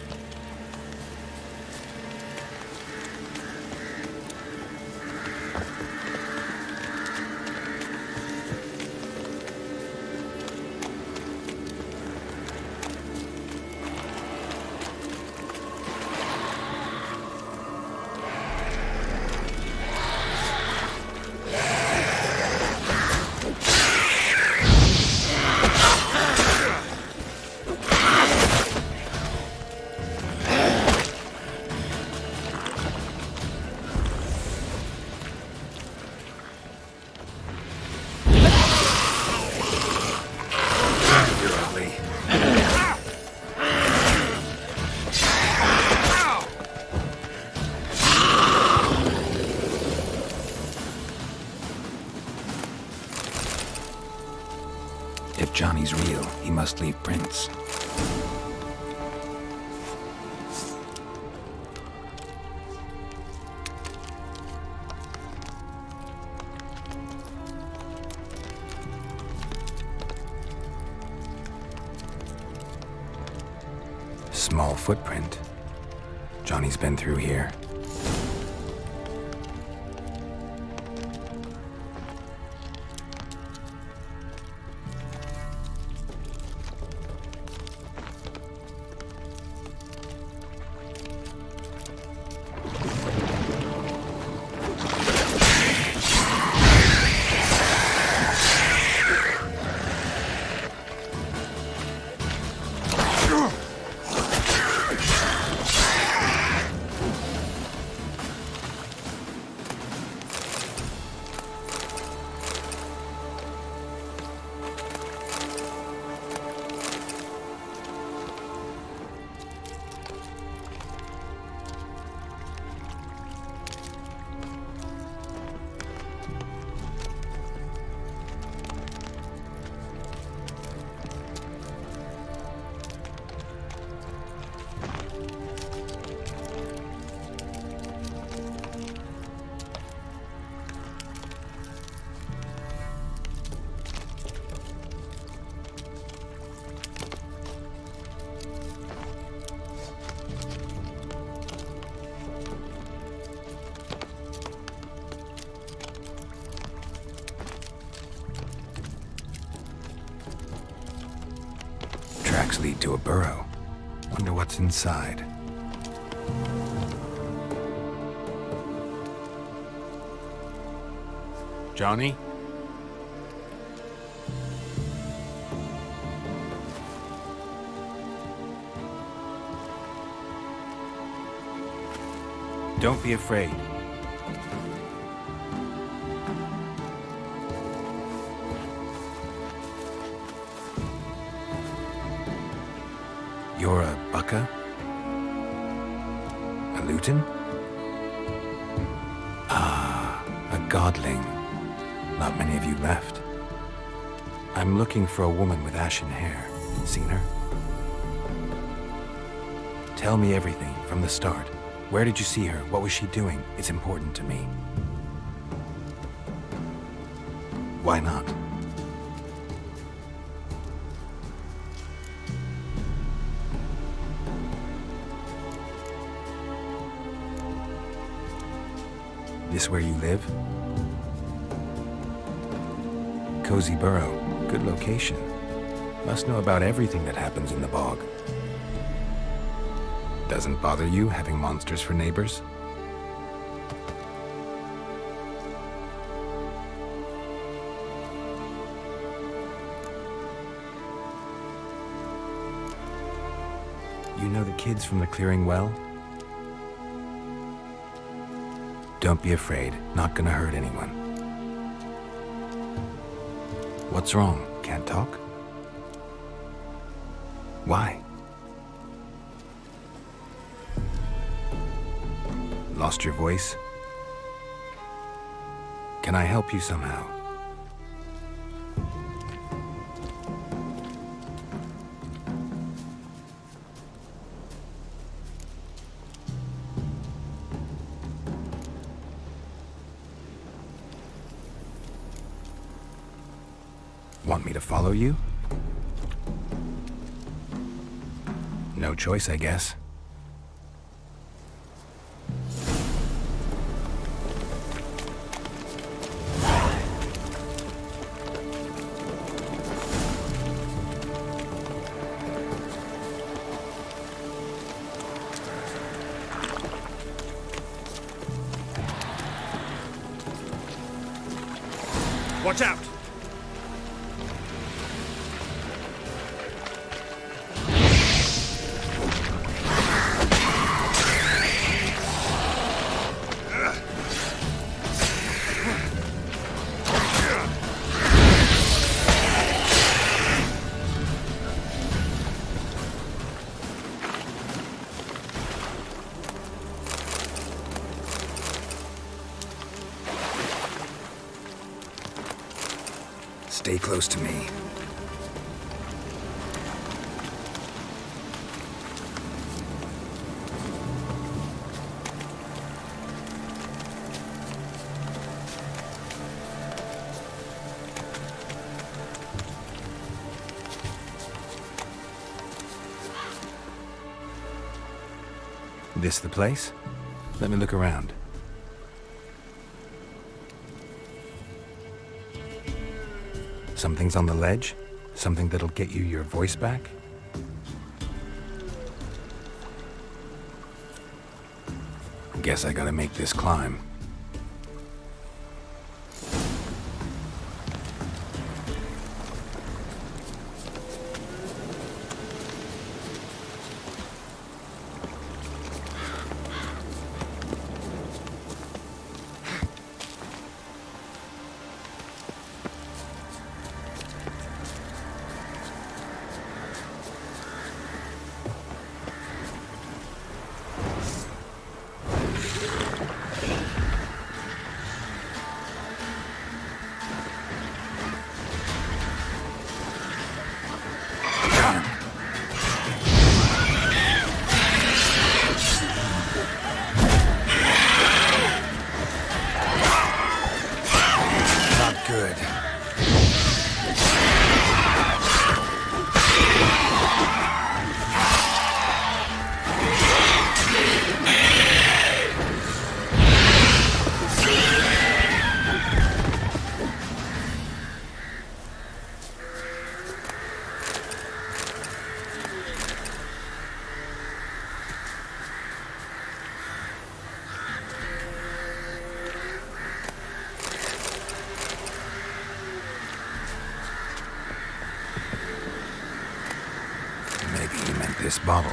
If Johnny's real, he must leave prints. Small footprint. Johnny's been through here. Tracks lead to a burrow. Wonder what's inside. Johnny? Don't be afraid. You're a bucka? A luton? Ah, a godling. Not many of you left. I'm looking for a woman with ashen hair. Seen her? Tell me everything from the start. Where did you see her? What was she doing? It's important to me. Why not? This where you live? cozy burrow. Good location. Must know about everything that happens in the bog. Doesn't bother you having monsters for neighbors? You know the kids from the clearing well? Don't be afraid. Not gonna hurt anyone. What's wrong? Can't talk? Why? Lost your voice? Can I help you somehow? Want me to follow you? No choice, I guess. Watch out! Stay close to me. This the place? Let me look around. Something's on the ledge? Something that'll get you your voice back? Guess I gotta make this climb. This bottle.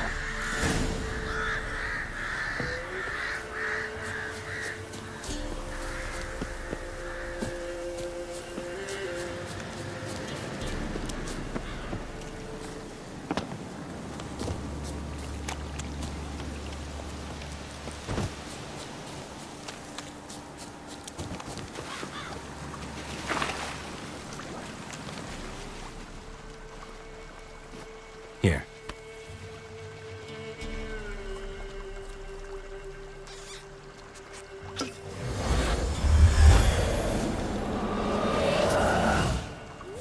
Here.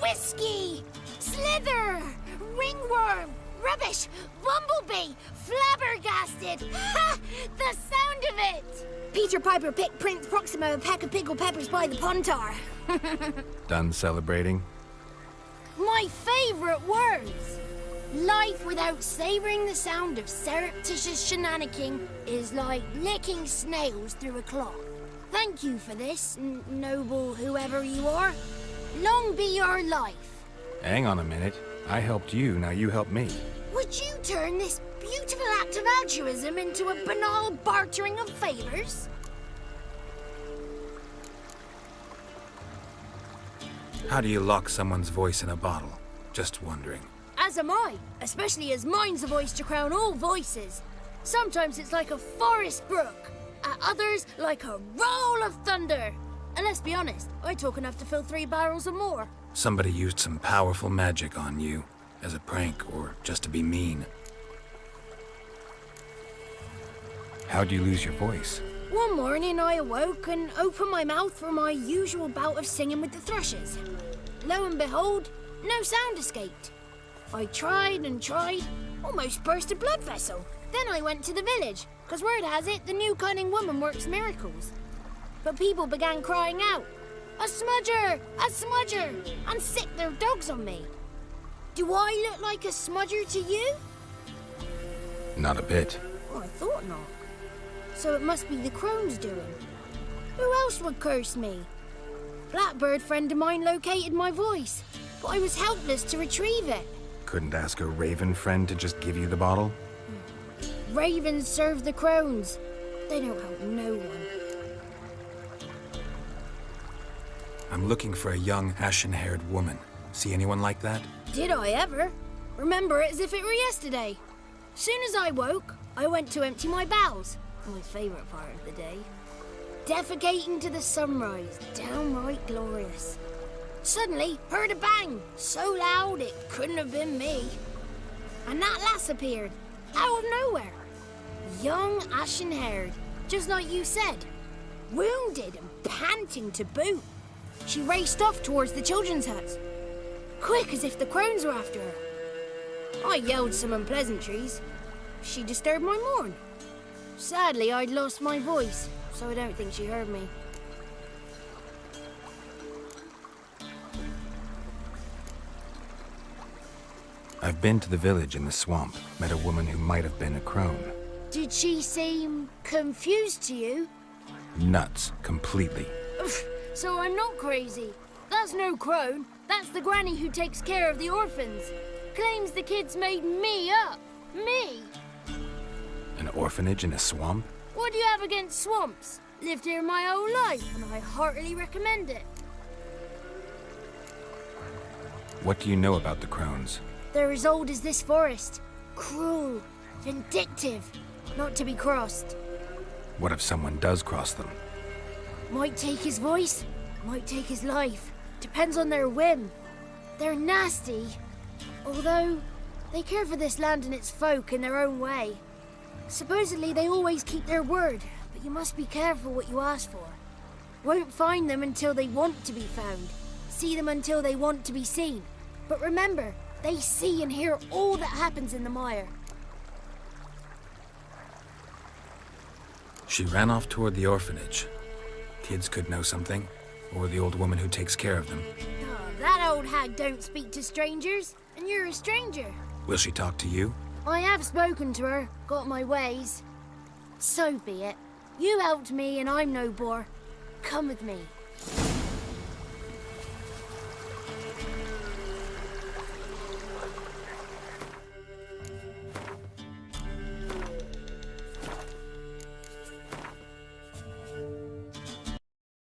Whiskey! Slither! Ringworm! Rubbish! Bumblebee! Flabbergasted! Ha! The sound of it! Peter Piper picked Prince Proximo a peck of pickled peppers by the pontar. Done celebrating? My favourite words! Life without savouring the sound of surreptitious shenanigans is like licking snails through a cloth. Thank you for this, noble whoever you are. Long be your life. Hang on a minute. I helped you, now you help me. Would you turn this beautiful act of altruism into a banal bartering of favours? How do you lock someone's voice in a bottle? Just wondering. As am I, especially as mine's a voice to crown all voices. Sometimes it's like a forest brook, at others like a roll of thunder. And let's be honest, I talk enough to fill 3 barrels or more. Somebody used some powerful magic on you, as a prank or just to be mean. How'd you lose your voice? One morning I awoke and opened my mouth for my usual bout of singing with the thrushes. Lo and behold, no sound escaped. I tried and tried, almost burst a blood vessel. Then I went to the village, because word has it the new cunning woman works miracles. But people began crying out, "A smudger! A smudger!" and sicked their dogs on me. Do I look like a smudger to you? Not a bit. Oh, I thought not. So it must be the crone's doing. Who else would curse me? Blackbird friend of mine located my voice, but I was helpless to retrieve it. Couldn't ask a raven friend to just give you the bottle? Ravens serve the crones. They don't help no one. I'm looking for a young, ashen-haired woman. See anyone like that? Did I ever? Remember it as if it were yesterday. Soon as I woke, I went to empty my bowels. My favourite part of the day. Defecating to the sunrise, downright glorious. Suddenly, heard a bang, so loud it couldn't have been me. And that lass appeared, out of nowhere. Young, ashen-haired, just like you said. Wounded and panting to boot. She raced off towards the children's huts. Quick as if the crones were after her. I yelled some unpleasantries. She disturbed my morn. Sadly, I'd lost my voice, so I don't think she heard me. I've been to the village in the swamp, met a woman who might have been a crone. Did she seem confused to you? Nuts, completely. So I'm not crazy. That's no crone. That's the granny who takes care of the orphans. Claims the kids made me up. Me! An orphanage in a swamp? What do you have against swamps? Lived here my whole life, and I heartily recommend it. What do you know about the crones? They're as old as this forest. Cruel, vindictive, not to be crossed. What if someone does cross them? Might take his voice, might take his life. Depends on their whim. They're nasty, although they care for this land and its folk in their own way. Supposedly they always keep their word, but you must be careful what you ask for. Won't find them until they want to be found. See them until they want to be seen. But remember, they see and hear all that happens in the mire. She ran off toward the orphanage. Kids could know something, or the old woman who takes care of them. Oh, that old hag don't speak to strangers, and you're a stranger. Will she talk to you? I have spoken to her, got my ways. So be it. You helped me and I'm no bore. Come with me.